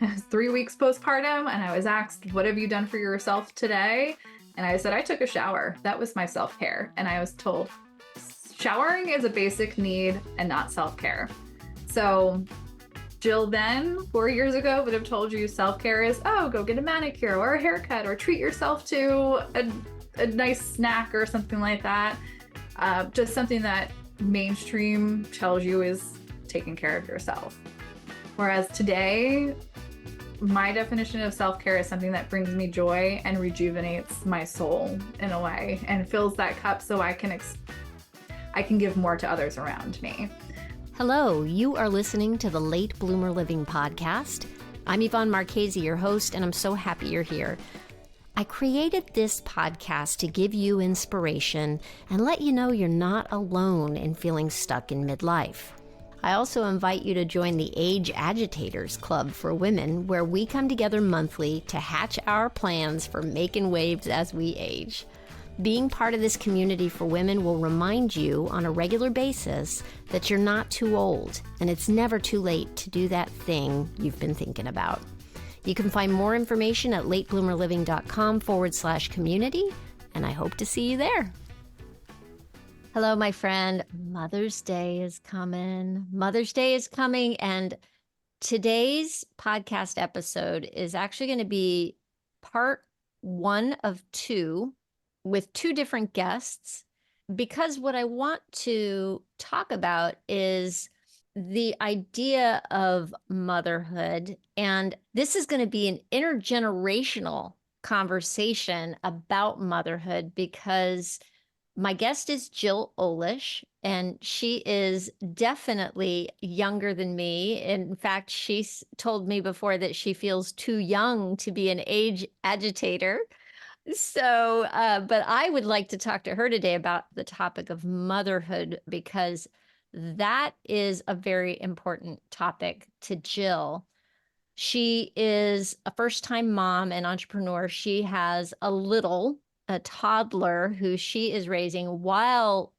I was 3 weeks postpartum, and I was asked, "What have you done for yourself today?" And I said, "I took a shower. That was my self care." And I was told, showering is a basic need and not self care. So Jill then, 4 years ago, would have told you self care is, oh, go get a manicure or a haircut or treat yourself to a nice snack or something like that. Just something that mainstream tells you is taking care of yourself. Whereas today, my definition of self care is something that brings me joy and rejuvenates my soul in a way and fills that cup so I can give more to others around me. Hello, you are listening to the Late Bloomer Living podcast. I'm Yvonne Marchese, your host, and I'm so happy you're here. I created this podcast to give you inspiration and let you know you're not alone in feeling stuck in midlife. I also invite you to join the Age Agitators Club for women, where we come together monthly to hatch our plans for making waves as we age. Being part of this community for women will remind you on a regular basis that you're not too old and it's never too late to do that thing you've been thinking about. You can find more information at latebloomerliving.com/community, and I hope to see you there. Hello, my friend. Mother's Day is coming. Mother's Day is coming, and today's podcast episode is actually going to be part 1 of 2 with 2 different guests, because what I want to talk about is the idea of motherhood. And this is going to be an intergenerational conversation about motherhood, because my guest is Jill Olish, and she is definitely younger than me. In fact, she's told me before that she feels too young to be an age agitator. So, but I would like to talk to her today about the topic of motherhood, because that is a very important topic to Jill. She is a first-time mom and entrepreneur. She has a toddler who she is raising while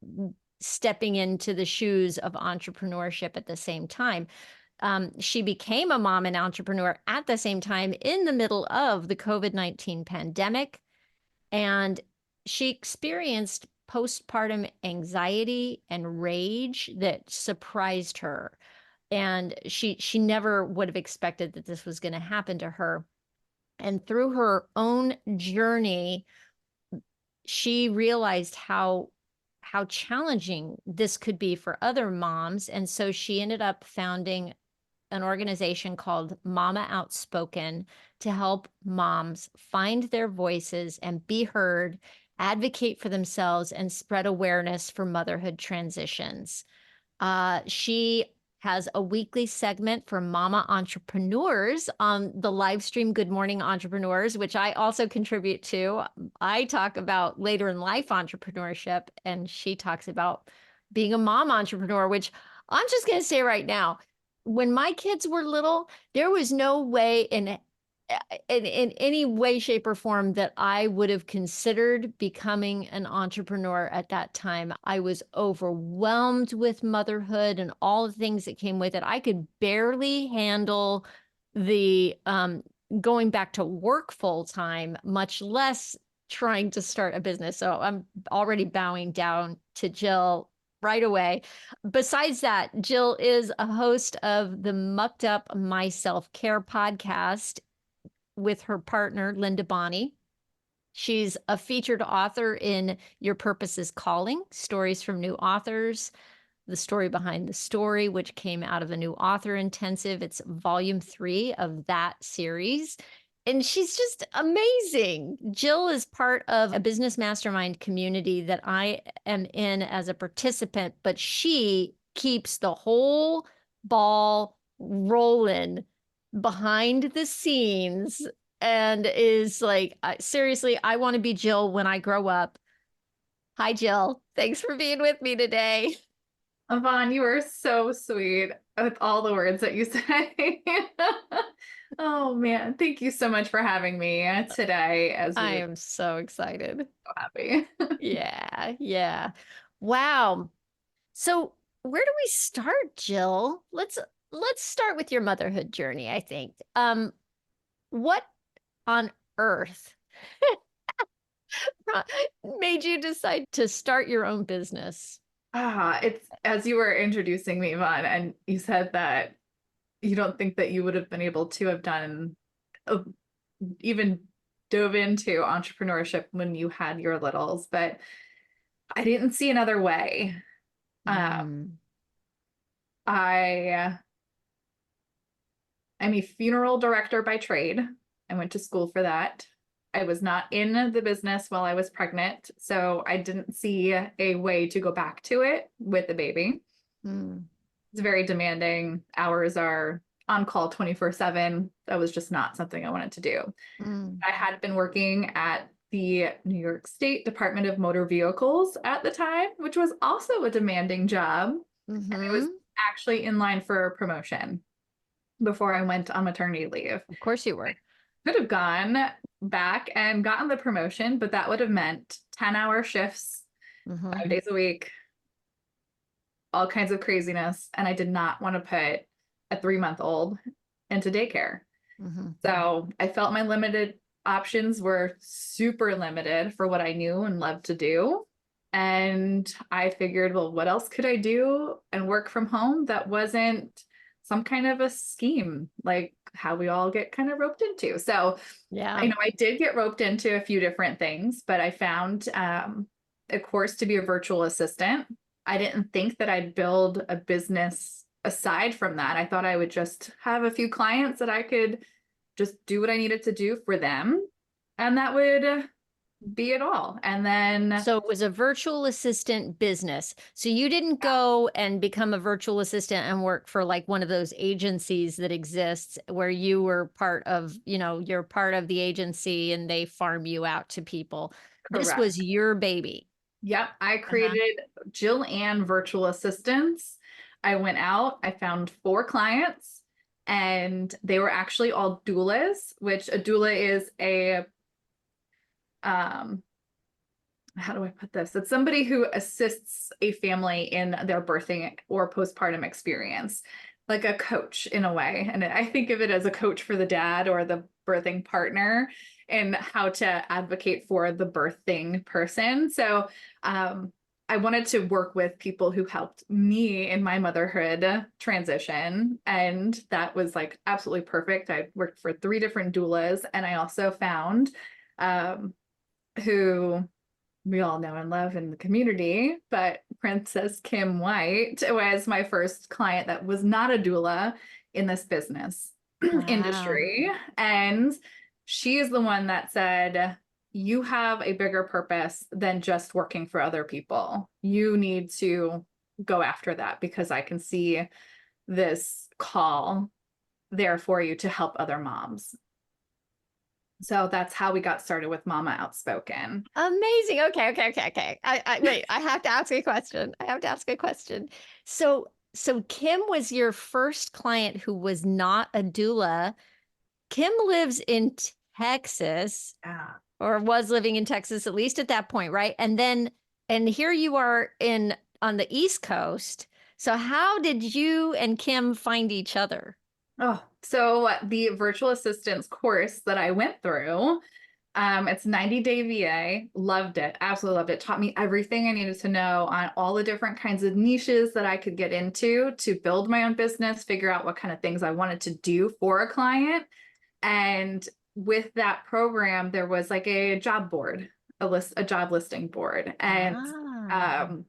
stepping into the shoes of entrepreneurship at the same time. She became a mom and entrepreneur at the same time in the middle of the COVID-19 pandemic. And she experienced postpartum anxiety and rage that surprised her. And she never would have expected that this was going to happen to her. And through her own journey, she realized how challenging this could be for other moms. And so she ended up founding an organization called Mama Outspoken to help moms find their voices and be heard, advocate for themselves, and spread awareness for motherhood transitions. She has a weekly segment for mama entrepreneurs on the live stream Good Morning Entrepreneurs, which I also contribute to. I talk about later in life entrepreneurship, and she talks about being a mom entrepreneur, which I'm just going to say right now, when my kids were little, there was no way in any way, shape, or form that I would have considered becoming an entrepreneur at that time. I was overwhelmed with motherhood and all the things that came with it. I could barely handle the going back to work full time, much less trying to start a business. So I'm already bowing down to Jill right away. Besides that, Jill is a host of the Mucked Up My Self-Care podcast with her partner, Linda Bonney. She's a featured author in Your Purpose is Calling, Stories from New Authors, The Story Behind the Story, which came out of a new author intensive. It's volume 3 of that series. And she's just amazing. Jill is part of a business mastermind community that I am in as a participant, but she keeps the whole ball rolling behind the scenes and is like, seriously, I want to be Jill when I grow up. Hi, Jill. Thanks for being with me today. Yvonne, you are so sweet with all the words that you say. Oh man, thank you so much for having me today. I am so excited. So happy. Yeah. Wow. So where do we start, Jill? let's start with your motherhood journey, I think. What on earth made you decide to start your own business? It's as you were introducing me, Vaughn, and you said that you don't think that you would have been able to have done, uh, even dove into entrepreneurship when you had your littles, but I didn't see another way. Mm, I am a funeral director by trade. I went to school for that. I was not in the business while I was pregnant, so I didn't see a way to go back to it with the baby. mm, It's very demanding. Hours are on call 24/7. That was just not something I wanted to do. mm, I had been working at the New York State Department of Motor Vehicles at the time, which was also a demanding job. And I was hmm. actually in line for a promotion before I went on maternity leave. Of course you were. Could have gone back and gotten the promotion, but that would have meant 10-hour shifts, Hmm. 5 days a week, all kinds of craziness. And I did not want to put a 3-month-old into daycare. Hmm. So I felt my limited options were super limited for what I knew and loved to do. And I figured, well, what else could I do and work from home that wasn't some kind of a scheme like how we all get kind of roped into? So, Yeah. I did get roped into a few different things, but I found a course to be a virtual assistant. I didn't think that I'd build a business aside from that. I thought I would just have a few clients that I could just do what I needed to do for them. And that would be it all. And then, So it was a virtual assistant business. So you didn't go and become a virtual assistant and work for like one of those agencies that exists where you were part of, you're part of the agency and they farm you out to people. This correct. was your baby. Yep. I Uh-huh. created Jill virtual assistants. I went out, I found 4 clients, and they were actually all doulas, which a doula is um, how do I put this? It's somebody who assists a family in their birthing or postpartum experience, like a coach in a way. And I think of it as a coach for the dad or the birthing partner and how to advocate for the birthing person. So I wanted to work with people who helped me in my motherhood transition. And that was like absolutely perfect. I worked for 3 different doulas, and I also found who we all know and love in the community, but Princess Kim White was my first client that was not a doula in this business Wow. industry. And she is the one that said, you have a bigger purpose than just working for other people. You need to go after that because I can see this call there for you to help other moms. So that's how we got started with Mama Outspoken. Amazing. Okay. Wait, I have to ask a question. So Kim was your first client who was not a doula. Kim lives in Texas Yeah. or was living in Texas, at least at that point, right? And here you are on the East Coast. So how did you and Kim find each other? Oh, so the virtual assistants course that I went through, it's 90-day VA, loved it, absolutely loved it. Taught me everything I needed to know on all the different kinds of niches that I could get into to build my own business, figure out what kind of things I wanted to do for a client. And with that program, there was like a job board, a job listing board. And Ah. um,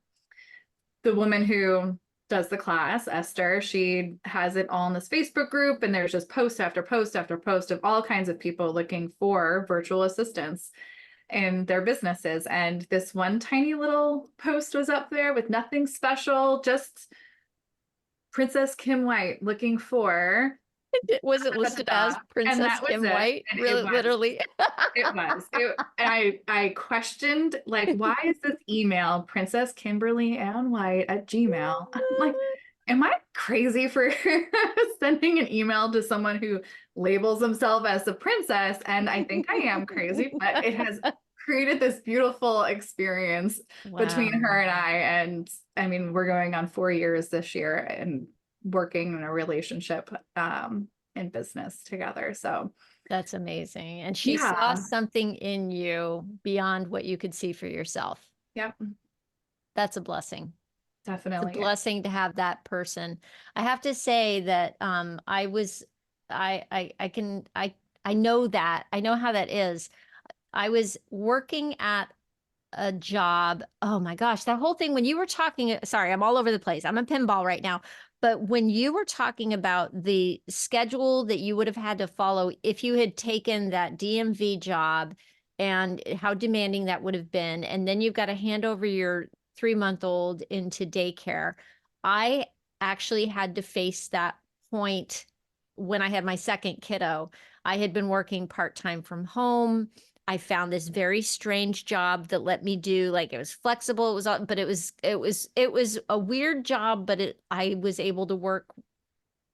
the woman who does the class, Esther, she has it all in this Facebook group, and there's just post after post after post of all kinds of people looking for virtual assistants in their businesses. And this one tiny little post was up there with nothing special, just Princess Kim White looking for Was it listed as and Princess that was Kim it. White? And it Really, was. literally. It was. I questioned, like, why is this email Princess Kimberly Ann White at Gmail? I'm like, am I crazy for sending an email to someone who labels themselves as a princess? And I think I am crazy, but it has created this beautiful experience between Wow. her and I. And I mean, we're going on 4 years this year, and working in a relationship in business together. So That's amazing. And she saw yeah, something in you beyond what you could see for yourself. yep, That's a blessing. It's a definitely. blessing to have that person. I have to say that I was I know that. I know how that is. I was working at a job. Oh my gosh, that whole thing when you were talking, sorry, I'm all over the place. I'm a pinball right now. But when you were talking about the schedule that you would have had to follow if you had taken that DMV job and how demanding that would have been, and then you've got to hand over your 3-month-old into daycare. I actually had to face that point when I had my second kiddo. I had been working part-time from home. I found this very strange job that let me do like it was flexible. It was, but it was a weird job, but I was able to work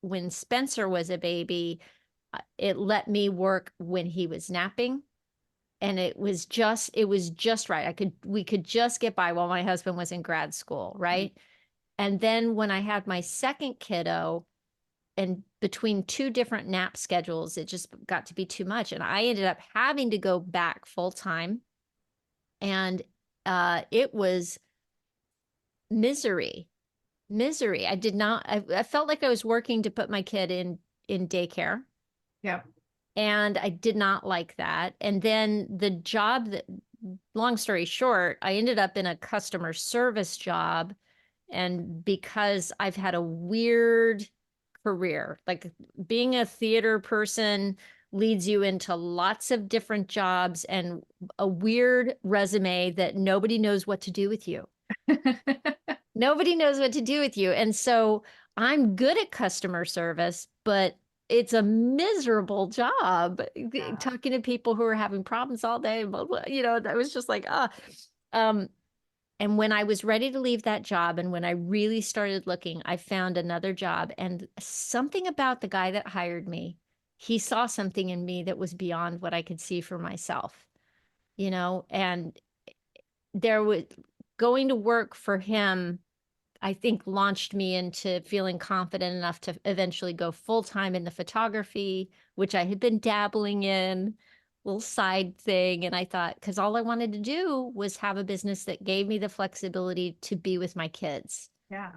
when Spencer was a baby. It let me work when he was napping. And it was just right. We could just get by while my husband was in grad school. Right. And then when I had my second kiddo, and between two different nap schedules, it just got to be too much. And I ended up having to go back full time. And it was misery, misery. I felt like I was working to put my kid in daycare. Yep. And I did not like that. And then the job that, long story short, I ended up in a customer service job. And because I've had a weird career, like being a theater person leads you into lots of different jobs and a weird resume that nobody knows what to do with you. Nobody knows what to do with you. And so I'm good at customer service, but it's a miserable job Yeah. talking to people who are having problems all day. Blah, blah, I was just like, ah. Um, and when I was ready to leave that job and when I really started looking, I found another job. And something about the guy that hired me, he saw something in me that was beyond what I could see for myself, and there was going to work for him. I think launched me into feeling confident enough to eventually go full time in the photography, which I had been dabbling in, little side thing. And I thought, because all I wanted to do was have a business that gave me the flexibility to be with my kids. Yeah.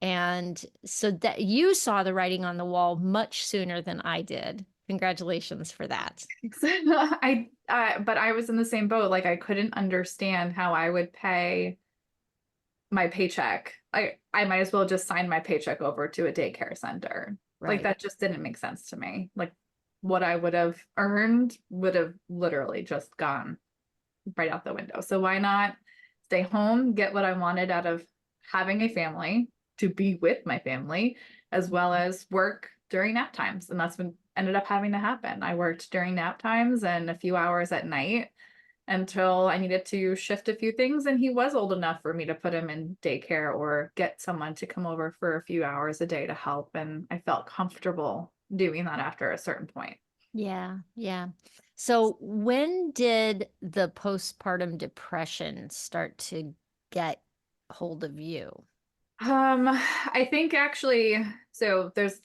And so that you saw the writing on the wall much sooner than I did. Congratulations for that. But I was in the same boat. Like I couldn't understand how I would pay my paycheck. I might as well just sign my paycheck over to a daycare center. Like Right. that just didn't make sense to me. Like what I would have earned would have literally just gone right out the window. So why not stay home, get what I wanted out of having a family, to be with my family, as well as work during nap times. And that's what ended up having to happen. I worked during nap times and a few hours at night until I needed to shift a few things. And he was old enough for me to put him in daycare or get someone to come over for a few hours a day to help. And I felt comfortable doing that after a certain point. Yeah. Yeah. So when did the postpartum depression start to get hold of you? I think actually, so there's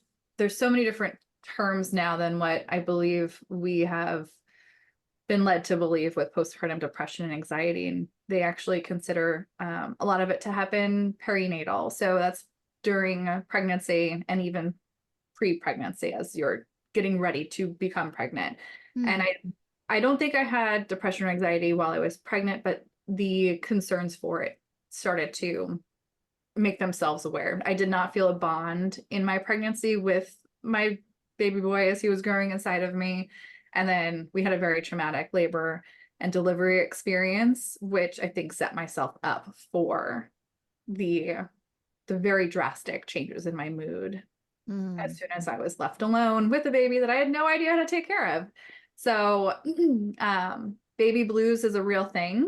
so many different terms now than what I believe we have been led to believe with postpartum depression and anxiety. And they actually consider a lot of it to happen perinatal. So that's during pregnancy and even pre-pregnancy as you're getting ready to become pregnant. And Hmm. I don't think I had depression or anxiety while I was pregnant, but the concerns for it started to make themselves aware. I did not feel a bond in my pregnancy with my baby boy as he was growing inside of me. And then we had a very traumatic labor and delivery experience, which I think set myself up for the very drastic changes in my mood as Hmm. soon as I was left alone with a baby that I had no idea how to take care of. So baby blues is a real thing,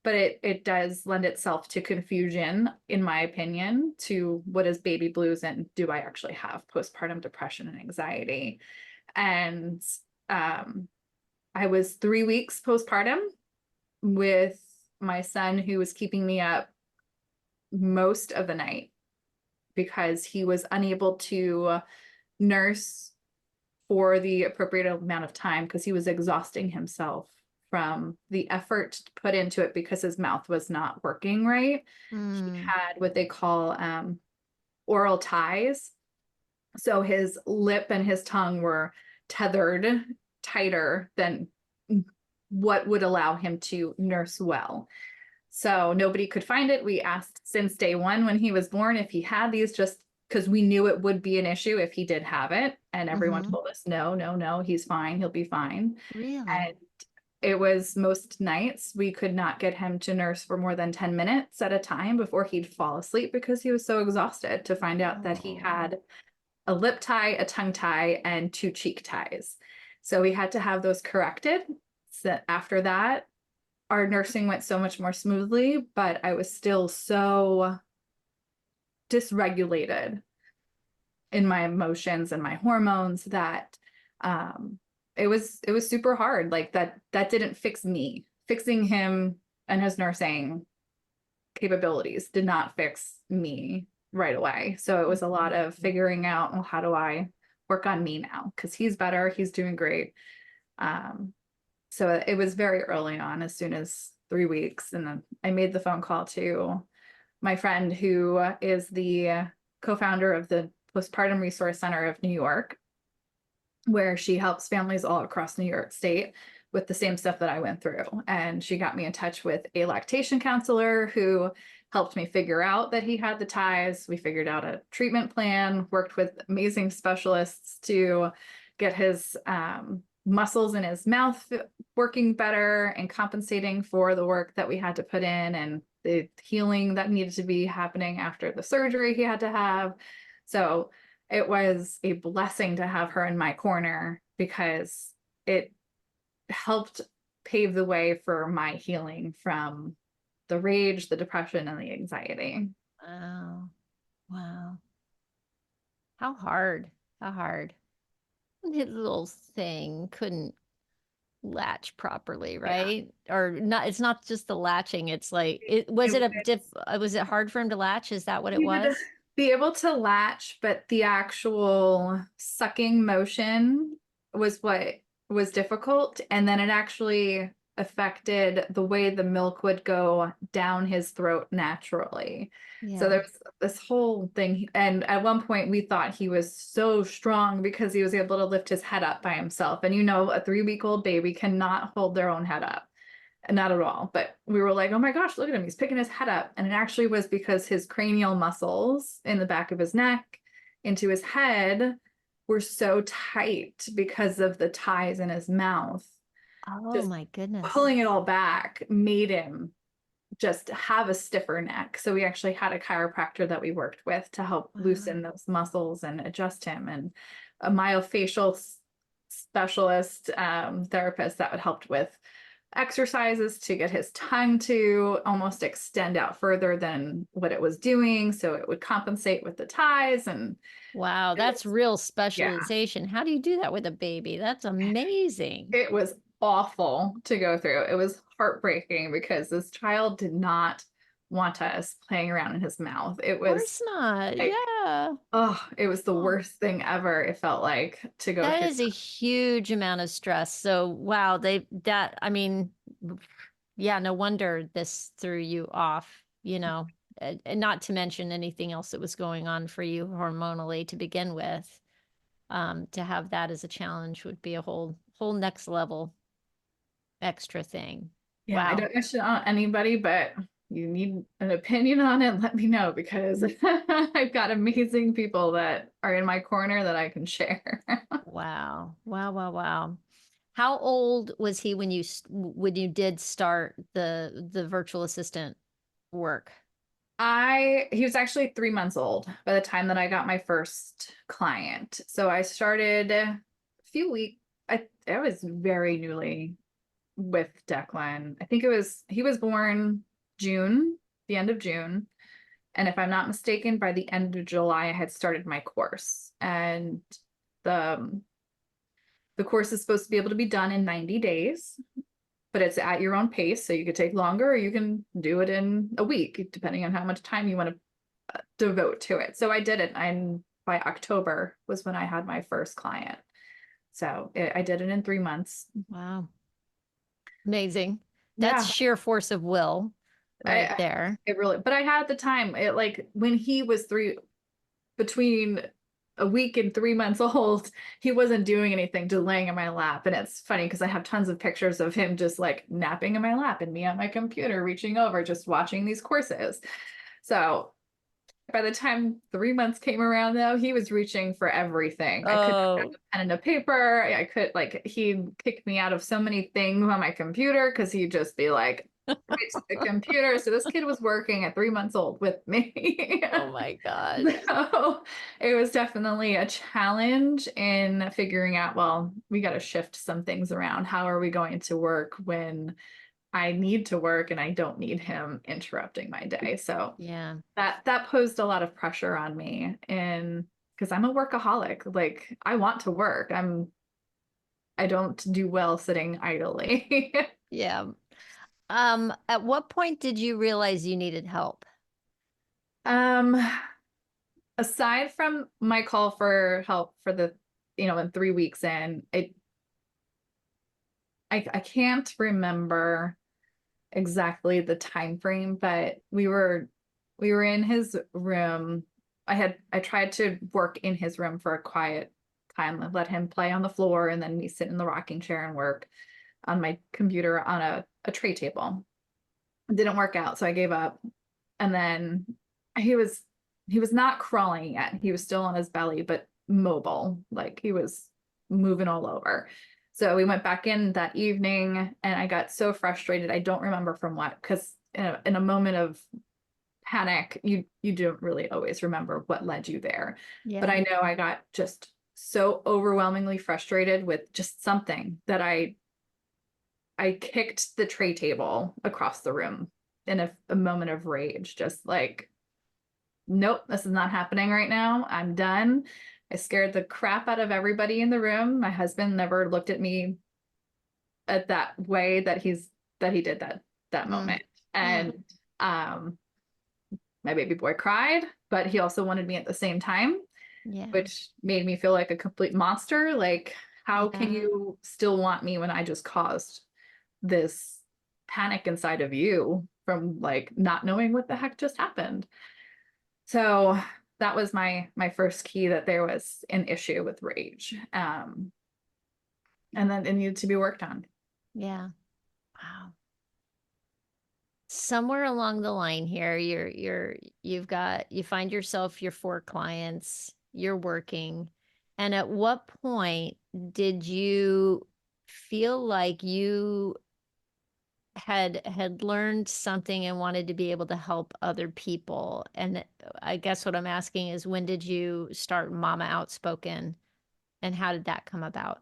but it does lend itself to confusion, in my opinion, to what is baby blues and do I actually have postpartum depression and anxiety? And um, I was 3 weeks postpartum with my son who was keeping me up most of the night because he was unable to nurse for the appropriate amount of time because he was exhausting himself from the effort put into it because his mouth was not working right. He Mm. had what they call oral ties. So his lip and his tongue were tethered tighter than what would allow him to nurse well. So nobody could find it. We asked since day one when he was born if he had these, just because we knew it would be an issue if he did have it. And everyone Hmm. told us, no, no, no, he's fine. He'll be fine. Really? And it was most nights we could not get him to nurse for more than 10 minutes at a time before he'd fall asleep because he was so exhausted to find out that he Oh. had a lip tie, a tongue tie, and 2 cheek ties. So we had to have those corrected. So after that, our nursing went so much more smoothly, but I was still so dysregulated in my emotions and my hormones that it was super hard. Like that didn't fix me. Fixing him and his nursing capabilities did not fix me right away. So it was a lot of figuring out, well, how do I work on me now? Because he's better, he's doing great. Um, so it was very early on, as soon as 3 weeks. And then I made the phone call to my friend who is the co-founder of the Postpartum Resource Center of New York, where she helps families all across New York State with the same stuff that I went through. And she got me in touch with a lactation counselor who helped me figure out that he had the ties. We figured out a treatment plan, worked with amazing specialists to get his muscles in his mouth working better and compensating for the work that we had to put in and the healing that needed to be happening after the surgery he had to have. So it was a blessing to have her in my corner because it helped pave the way for my healing from the rage, the depression, and the anxiety. Wow. Wow. How hard. How hard. His little thing couldn't latch properly, Yeah. right? Or not, it's not just the latching, it's like It would was it hard for him to latch? Is that what it he would was? be able to latch, but the actual sucking motion was what was difficult. And then it actually affected the way the milk would go down his throat naturally. So Yeah. there's this whole thing. And at one point, we thought he was so strong because he was able to lift his head up by himself. And a 3-week-old baby cannot hold their own head up. Not at all. But we were like, oh my gosh, look at him. He's picking his head up. And it actually was because his cranial muscles in the back of his neck into his head were so tight because of the ties in his mouth. Oh Just my goodness. pulling it all back made him just have a stiffer neck. So we actually had a chiropractor that we worked with to help Wow. loosen those muscles and adjust him, and a myofascial specialist therapist that would help with exercises to get his tongue to almost extend out further than what it was doing so it would compensate with the ties. And Wow, it that's was, real yeah, specialization. How do you do that with a baby? That's amazing. it was awful to go through. It was heartbreaking because this child did not want us playing around in his mouth. It Of was course not. like, Yeah. oh, it was the Oh, worst thing ever. It felt like to go that through. is a huge amount of stress. So, wow, I mean, yeah, no wonder this threw you off, and not to mention anything else that was going on for you hormonally to begin with. To have that as a challenge would be a whole next level extra thing. Yeah, I Wow. don't wish it on anybody, but you need an opinion on it, let me know because I've got amazing people that are in my corner that I can share. Wow. Wow, wow, wow. How old was he when when you did start the virtual assistant work? He was actually 3 months old by the time that I got my first client. So I started a few weeks. I was very newly with Declan. I think he was born June, the end of June. And if I'm not mistaken, by the end of July, I had started my course. And the the course is supposed to be able to be done in 90 days, but it's at your own pace. So you could take longer or you can do it in a week, depending on how much time you want to devote to it. So I did it. And by October was when I had my first client. So I did it in 3 months. Wow. Amazing. That's Yeah. sheer force of will right there. It really, but I had at the time, it like when he was between a week and 3 months old, he wasn't doing anything, just laying in my lap. And it's funny because I have tons of pictures of him just like napping in my lap and me on my computer, reaching over, just watching these courses. So by the time 3 months came around, though, he was reaching for everything. I couldn't grab Oh, a pen and a paper. I could, like, he'd kick me out of so many things on my computer because he'd just be like, right to the computer. So this kid was working at 3 months old with me. oh my gosh. So it was definitely a challenge in figuring out, well, we got to shift some things around. How are we going to work when I need to work and I don't need him interrupting my day? So Yeah. that posed a lot of pressure on me, and because I'm a workaholic, like I want to work. I don't do well sitting idly. Yeah. At what point did you realize you needed help? um Aside from my call for help for the, in 3 weeks in, I can't remember exactly the time frame, but we were in his room. I tried to work in his room for a quiet time, let him play on the floor, and then me sit in the rocking chair and work on my computer on a tray table. It didn't work out, so I gave up. And then he was he was not crawling yet. He was still on his belly, but mobile, like he was moving all over. So we went back in that evening and I got so frustrated. I don't remember from what, because in a moment of panic, you don't really always remember what led you there. But Yeah. I know I got just so overwhelmingly frustrated with just something that I kicked the tray table across the room in a moment of rage, just like, nope, this is not happening right now. I'm done. I scared the crap out of everybody in the room. My husband never looked at me at that way that he did that Mm, moment. mm, And my baby boy cried, but he also wanted me at the same time, yeah. which made me feel like a complete monster. Like, how can Yeah. you still want me when I just caused this panic inside of you from like not knowing what the heck just happened? So that was my first key, that there was an issue with rage. And then it needed to be worked on. Yeah. Wow. Somewhere along the line here, you find yourself your 4 clients, you're working. And at what point did you feel like you had learned something and wanted to be able to help other people? And I guess what I'm asking is, when did you start Mama Outspoken and how did that come about?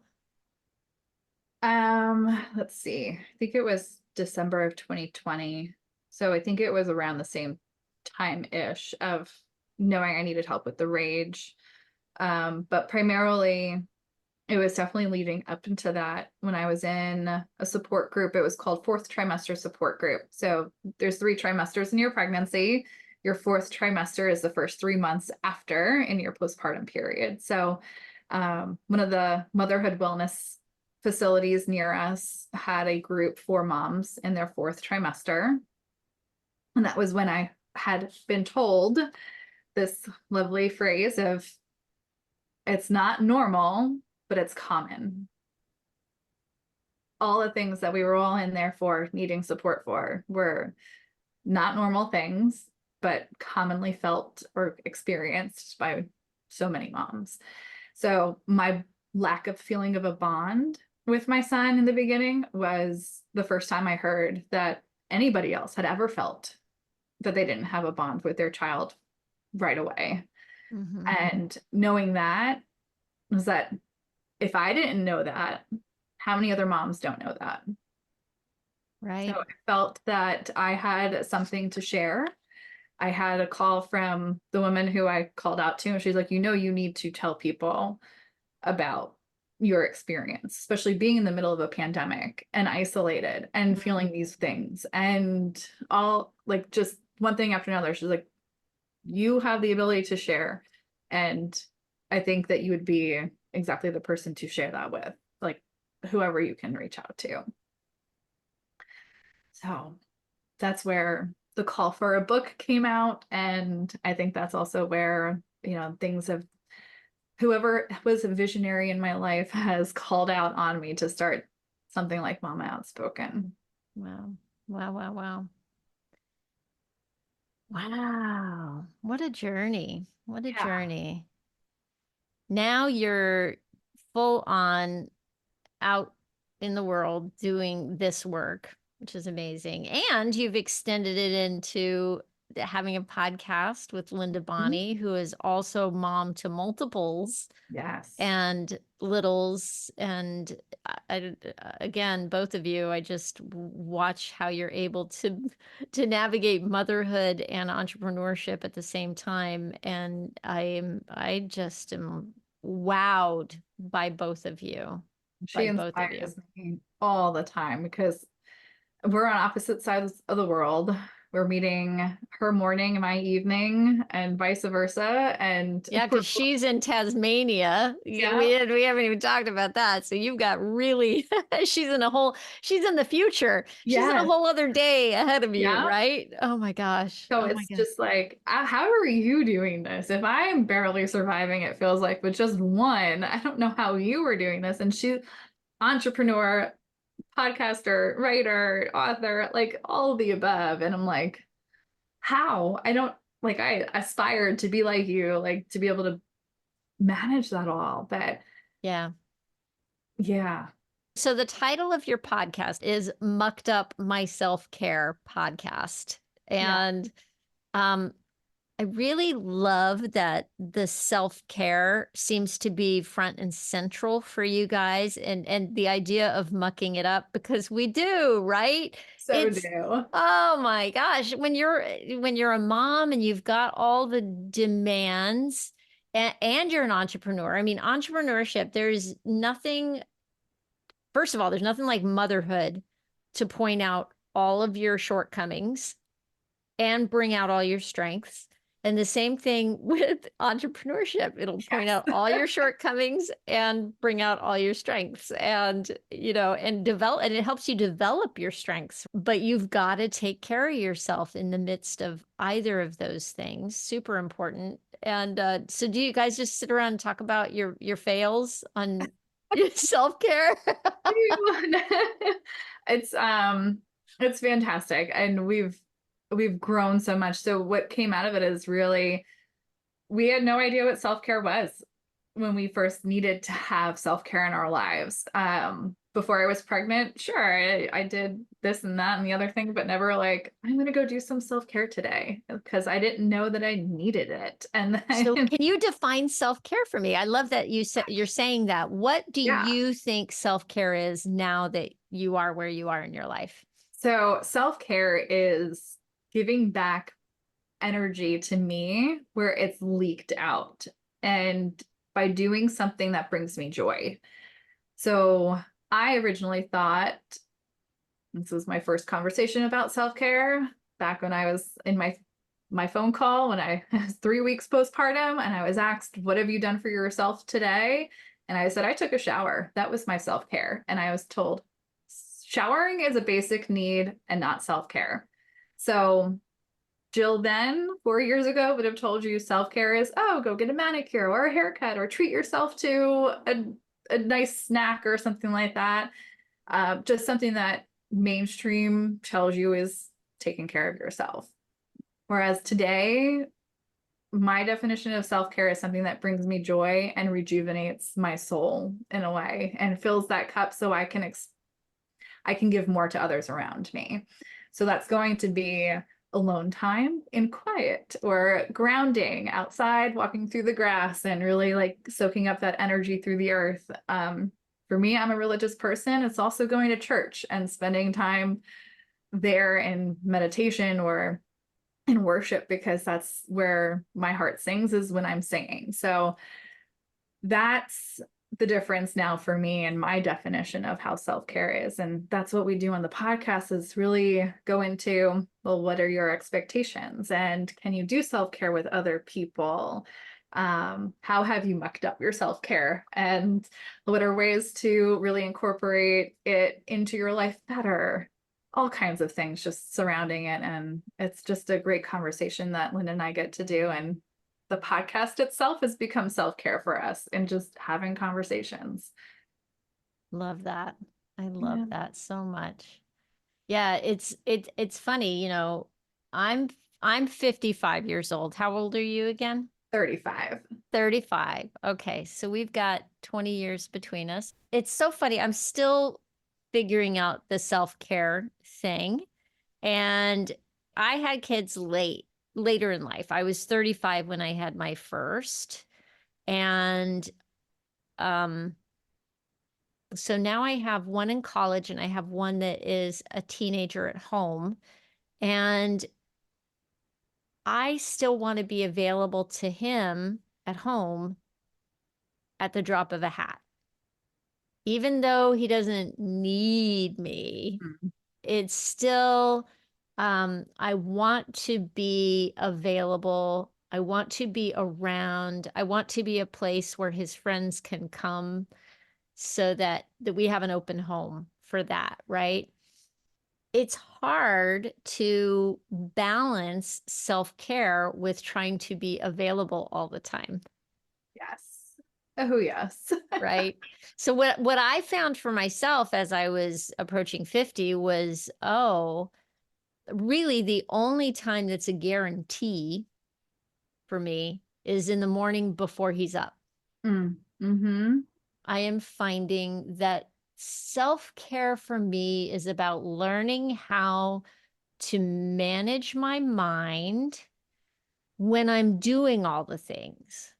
Let's see. I think it was December of 2020. So I think it was around the same time-ish of knowing I needed help with the rage. But primarily it was definitely leading up into that when I was in a support group. It was called fourth trimester support group. So there's 3 trimesters in your pregnancy. Your fourth trimester is the first 3 months after in your postpartum period. So one of the motherhood wellness facilities near us had a group for moms in their fourth trimester. And that was when I had been told this lovely phrase of, it's not normal, but it's common. All the things that we were all in there for, needing support for, were not normal things, but commonly felt or experienced by so many moms. So my lack of feeling of a bond with my son in the beginning was the first time I heard that anybody else had ever felt that they didn't have a bond with their child right away. Mm-hmm. And knowing that was that, if I didn't know that, how many other moms don't know that? So Right. I felt that I had something to share. I had a call from the woman who I called out to, and she's like, you need to tell people about your experience, especially being in the middle of a pandemic and isolated and feeling these things and all, like, just one thing after another. She's like, you have the ability to share. And I think that you would be exactly the person to share that with, like whoever you can reach out to. So that's where the call for a book came out. And I think that's also where, things have, whoever was a visionary in my life has called out on me to start something like Mama Outspoken. Wow. Wow. Wow. Wow. Wow. What a journey. What a Yeah. journey. Now you're full on out in the world doing this work, which is amazing. And you've extended it into having a podcast with Linda Mhm. Bonney, who is also mom to multiples Yes. and littles. And again, both of you, I just watch how you're able to navigate motherhood and entrepreneurship at the same time. And I just am wowed by both of you. She By both of you. inspires me all the time because we're on opposite sides of the world. We're meeting her morning and my evening and vice versa. And Yeah, because she's in Tasmania. Yeah, yeah, we haven't even talked about that. So you've got really she's in the future. She's in a yes, whole other day ahead of you, yeah. right? Oh my gosh. So Oh my it's God. just like, how are you doing this? If I'm barely surviving, it feels like with just one, I don't know how you were doing this. And she, entrepreneur, podcaster, writer, author, like all of the above. And I'm like, how? I don't like, I aspired to be like you, like to be able to manage that all. But Yeah. yeah, So the title of your podcast is Mucked Up My Self-Care Podcast. yeah. And um I really love that the self-care seems to be front and central for you guys and the idea of mucking it up because we do, right? So It's do. oh my gosh, when you're a mom and you've got all the demands and you're an entrepreneur. I mean, entrepreneurship, there's nothing, first of all, there's nothing like motherhood to point out all of your shortcomings and bring out all your strengths. And the same thing with entrepreneurship. It'll point out Yes. all your shortcomings and bring out all your strengths and, and develop, and it helps you develop your strengths. But you've got to take care of yourself in the midst of either of those things. Super important. And so do you guys just sit around and talk about your fails on self-care? It's it's fantastic. And we've grown so much. So what came out of it is really, we had no idea what self-care was when we first needed to have self-care in our lives. Before I was pregnant, sure, I did this and that and the other thing, but never like, I'm going to go do some self-care today because I didn't know that I needed it. And So then, can you define self-care for me? I love that you're saying that. What do yeah. you think self-care is now that you are where you are in your life? So self-care is giving back energy to me where it's leaked out and by doing something that brings me joy. So I originally thought, this was my first conversation about self-care back when I was in my phone call when I was 3 weeks postpartum and I was asked, what have you done for yourself today? And I said, I took a shower. That was my self-care. And I was told, showering is a basic need and not self-care. So Jill then 4 years ago would have told you self-care is, oh, go get a manicure or a haircut or treat yourself to a nice snack or something like that. Just something that mainstream tells you is taking care of yourself. Whereas today, my definition of self-care is something that brings me joy and rejuvenates my soul in a way and fills that cup so I can give more to others around me. So that's going to be alone time in quiet or grounding outside, walking through the grass and really like soaking up that energy through the earth. For me, I'm a religious person. It's also going to church and spending time there in meditation or in worship because that's where my heart sings is when I'm singing. So that's the difference now for me and my definition of how self-care is. And that's what we do on the podcast, is really go into, well, what are your expectations? And can you do self-care with other people? How have you mucked up your self-care? And what are ways to really incorporate it into your life better? All kinds of things just surrounding it. And it's just a great conversation that Linda and I get to do. And the podcast itself has become self-care for us and just having conversations. Love that. I love Yeah. that so much. Yeah, it's funny, I'm 55 years old. How old are you again? 35. 35. Okay, so we've got 20 years between us. It's so funny. I'm still figuring out the self-care thing. And I had kids later in life. I was 35 when I had my first. And um so now I have one in college and I have one that is a teenager at home. And I still want to be available to him at home at the drop of a hat. Even though he doesn't need me, Mm. it's still, I want to be available. I want to be around. I want to be a place where his friends can come so that we have an open home for that, right? It's hard to balance self-care with trying to be available all the time, Yes. Oh, yes. right? So what I found for myself as I was approaching 50 was, oh, really the only time that's a guarantee for me is in the morning before he's up. Mm. Mm-hmm. I am finding that self-care for me is about learning how to manage my mind when I'm doing all the things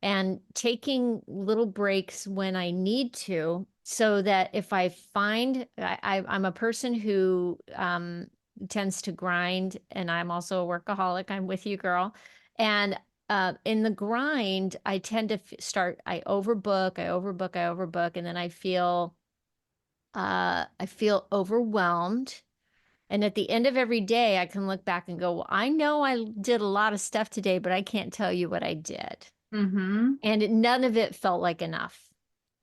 and taking little breaks when I need to, so that if I find I'm a person who tends to grind, and I'm also a workaholic. I'm with you, girl. And in the grind, I tend to I overbook, and then I feel overwhelmed. And at the end of every day, I can look back and go, well, I know I did a lot of stuff today, but I can't tell you what I did. Mm-hmm. And none of it felt like enough.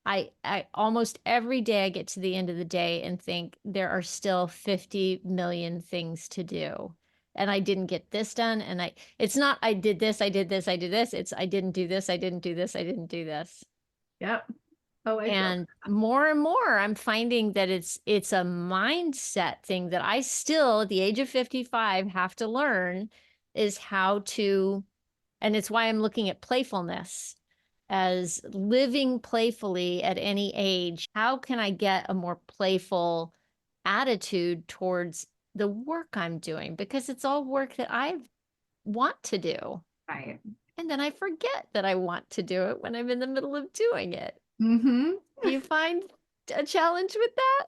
I almost every day I get to the end of the day and think there are still 50 million things to do. And I didn't get this done. And it's not, I did this, I did this, I did this. It's, I didn't do this, I didn't do this, I didn't do this. Yep. Oh, I feel And more and more, I'm finding that it's a mindset thing that I still, at the age of 55, have to learn, is how to, and it's why I'm looking at playfulness as living playfully at any age. How can I get a more playful attitude towards the work I'm doing? Because it's all work that I want to do. right. And then I forget that I want to do it when I'm in the middle of doing it. Mm-hmm. Do you find a challenge with that?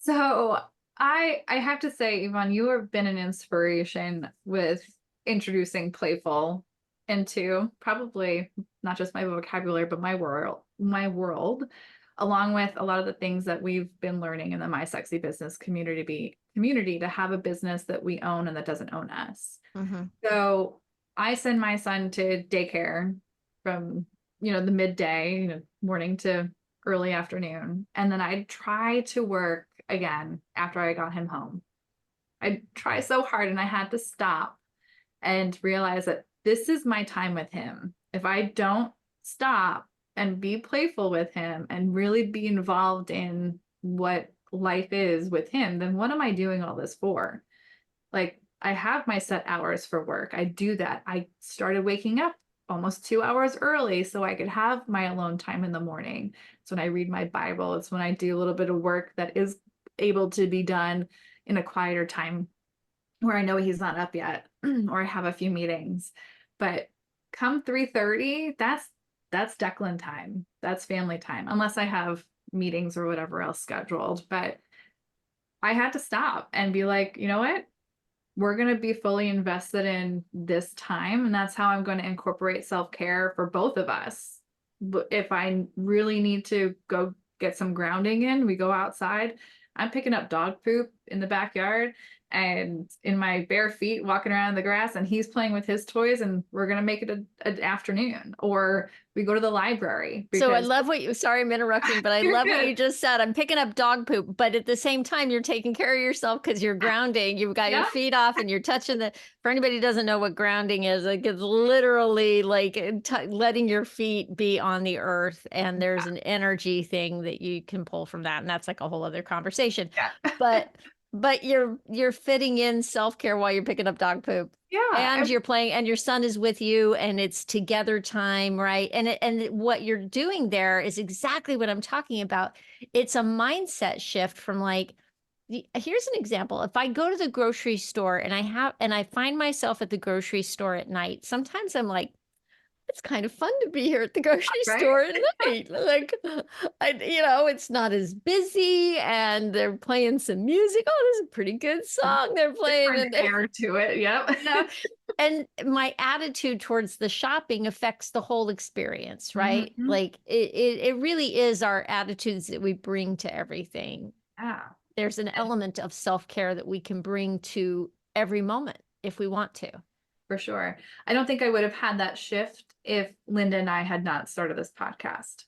So I have to say, Yvonne, you have been an inspiration with introducing playful into probably not just my vocabulary, but my world, along with a lot of the things that we've been learning in the My Sexy Business community to have a business that we own and that doesn't own us. Mm-hmm. So I send my son to daycare from, the midday, morning to early afternoon. And then I'd try to work again after I got him home. I'd try so hard and I had to stop and realize that this is my time with him. If I don't stop and be playful with him and really be involved in what life is with him, then what am I doing all this for? Like, I have my set hours for work. I do that. I started waking up almost 2 hours early so I could have my alone time in the morning. It's when I read my Bible. It's when I do a little bit of work that is able to be done in a quieter time where I know he's not up yet or I have a few meetings. But come 3:30, that's Declan time. That's family time, unless I have meetings or whatever else scheduled. But I had to stop and be like, you know what? We're going to be fully invested in this time. And that's how I'm going to incorporate self-care for both of us. if I really need to go get some grounding in, we go outside. I'm picking up dog poop in the backyard and in my bare feet walking around in the grass, and he's playing with his toys, and we're going to make it an afternoon. Or we go to the library So I because love what you, sorry, I'm interrupting, but I you're love what good. you just said. I'm picking up dog poop, but at the same time, you're taking care of yourself because you're grounding. You've got your Yeah. feet off and you're touching for anybody who doesn't know what grounding is, like it's literally like letting your feet be on the earth. And there's an energy thing that you can pull from that. And that's like a whole other conversation. Yeah. But you're fitting in self-care while you're picking up dog poop. Yeah. And you're playing, and your son is with you, and it's together time, right? And what you're doing there is exactly what I'm talking about. It's a mindset shift from like, here's an example. If I go to the grocery store and I find myself at the grocery store at night, sometimes I'm like, it's kind of fun to be here at the grocery Right. store at night. Like, it's not as busy, and they're playing some music. Oh, this is a pretty good song they're playing. Different air to it. Yep. Yeah. And my attitude towards the shopping affects the whole experience, right? Mhm. Like it really is our attitudes that we bring to everything. Yeah. There's an element of self-care that we can bring to every moment if we want to. For sure. I don't think I would have had that shift if Linda and I had not started this podcast,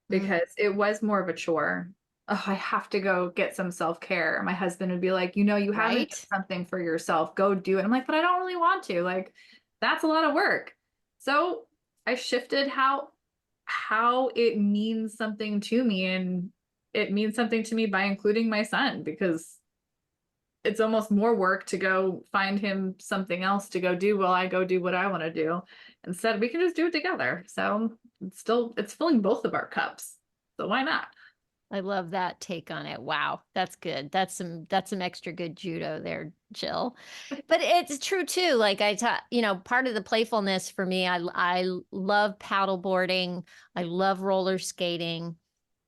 because it was more of a chore. Oh, I have to go get some self-care. My husband would be like, you haven't Right? done something for yourself. Go do it. I'm like, but I don't really want to. Like, that's a lot of work. So I shifted how it means something to me. And it means something to me by including my son, because it's almost more work to go find him something else to go do while I go do what I want to do. Instead, we can just do it together. So it's filling both of our cups. So why not? I love that take on it. Wow, that's good. That's some extra good judo there, Jill. But it's true too. Like I taught, part of the playfulness for me, I love paddle boarding. I love roller skating.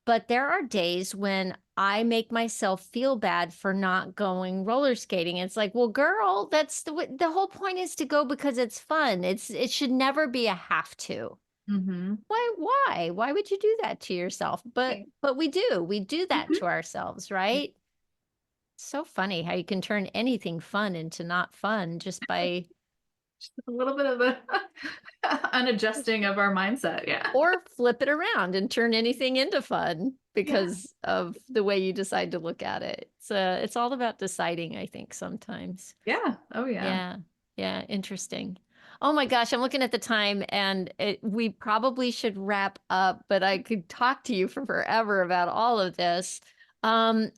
But there are days when I make myself feel bad for not going roller skating. It's like, well, girl, that's the whole point is to go because it's fun. It should never be a have to. Mm-hmm. Why would you do that to yourself? But Right. we do that Mhm. to ourselves, right? So funny how you can turn anything fun into not fun just by Just a little bit of a unadjusting of our mindset. Yeah. or flip it around and turn anything into fun Yeah. because of the way you decide to look at it. It's all about deciding, I think, sometimes. Yeah. Oh yeah. Yeah. Yeah. Interesting. Oh my gosh, I'm looking at the time and we probably should wrap up, but I could talk to you for forever about all of this. Um,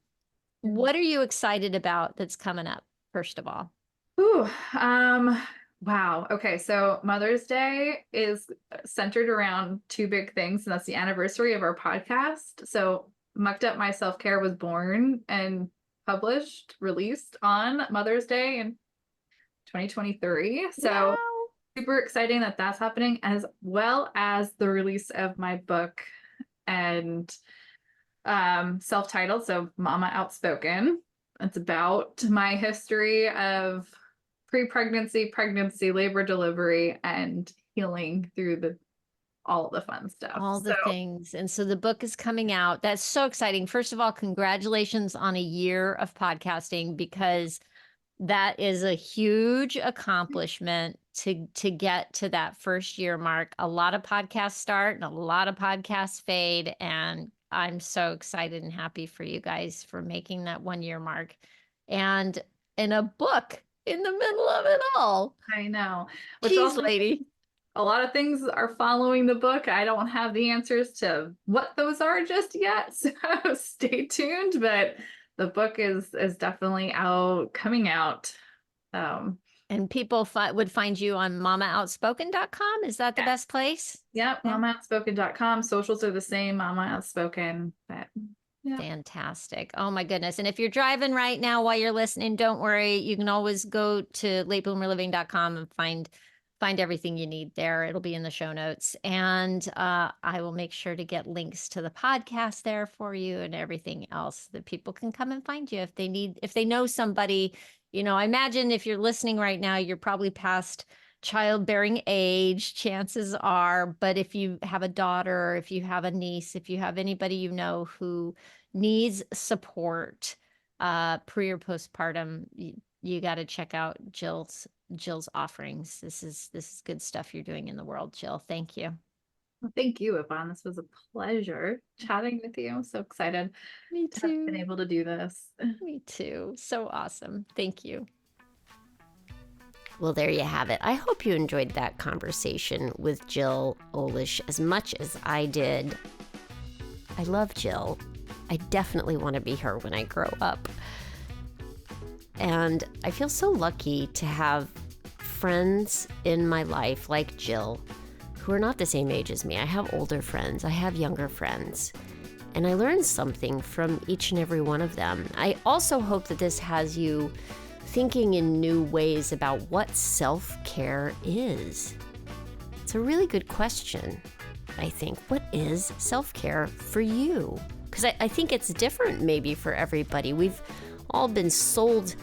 what are you excited about that's coming up, first of all? Ooh, wow. Okay, so Mother's Day is centered around two big things, and that's the anniversary of our podcast. So Mucked Up My Self-Care was born and released on Mother's Day in 2023. So Wow. super exciting that that's happening, as well as the release of my book and self-titled, so Mama Outspoken. It's about my history of pre-pregnancy, pregnancy, labor, delivery, and healing through all the fun stuff. All the So things. And so the book is coming out. That's so exciting. First of all, congratulations on a year of podcasting because that is a huge accomplishment to get to that first year mark. A lot of podcasts start and a lot of podcasts fade. And I'm so excited and happy for you guys for making that 1 year mark. And in a book in the middle of it all. I know, which Jeez, also lady. a lot of things are following the book. I don't have the answers to what those are just yet, so stay tuned. But the book is definitely coming out. And people would find you on mamaoutspoken.com. Is that the Yeah. best place? Yep, Yeah. mamaoutspoken.com. Socials are the same, Mama Outspoken. But yeah. Fantastic. Oh my goodness. And if you're driving right now while you're listening, don't worry. You can always go to latebloomerliving.com and find everything you need there. It'll be in the show notes. And I will make sure to get links to the podcast there for you and everything else that people can come and find you if they know somebody. I imagine if you're listening right now, you're probably past childbearing age, chances are. But if you have a daughter, if you have a niece, if you have anybody you know who needs support pre or postpartum, you got to check out Jill's offerings. This is good stuff you're doing in the world, Jill. Thank you. Well, thank you, Yvonne. This was a pleasure chatting with you. I'm so excited Me to have been too. able to do this. Me too. So awesome. Thank you. Well, there you have it. I hope you enjoyed that conversation with Jill Olish as much as I did. I love Jill. I definitely want to be her when I grow up. And I feel so lucky to have friends in my life like Jill who are not the same age as me. I have older friends. I have younger friends. And I learned something from each and every one of them. I also hope that this has you thinking in new ways about what self-care is. It's a really good question, I think. What is self-care for you? Because I think it's different maybe for everybody. We've all been sold,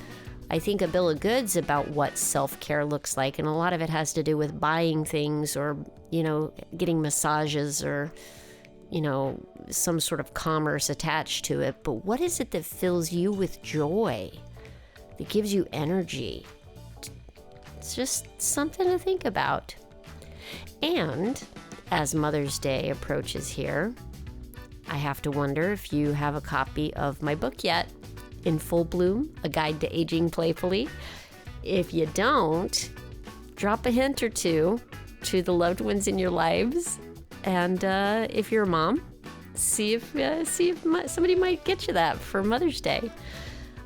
I think, a bill of goods about what self-care looks like. And a lot of it has to do with buying things or, getting massages or, some sort of commerce attached to it. But what is it that fills you with joy? That gives you energy? It's just something to think about. And as Mother's Day approaches here, I have to wonder if you have a copy of my book yet, In Full Bloom, A Guide to Aging Playfully. If you don't, drop a hint or two to the loved ones in your lives. And if you're a mom, see if somebody might get you that for Mother's Day.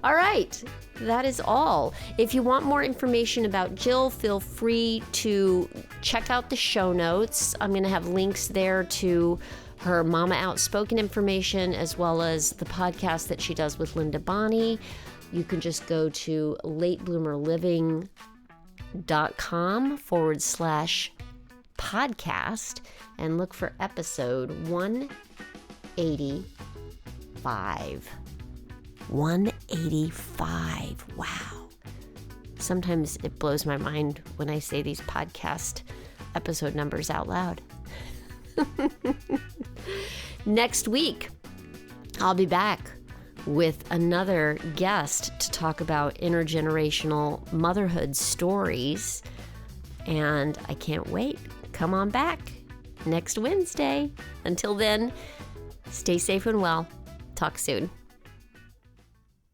All right, that is all. If you want more information about Jill, feel free to check out the show notes. I'm going to have links there to her Mama Outspoken information, as well as the podcast that she does with Linda Bonney. You can just go to latebloomerliving.com/podcast and look for episode 185. 185. Wow. Sometimes it blows my mind when I say these podcast episode numbers out loud. Next week, I'll be back with another guest to talk about intergenerational motherhood stories. And I can't wait. Come on back next Wednesday. Until then, stay safe and well. Talk soon.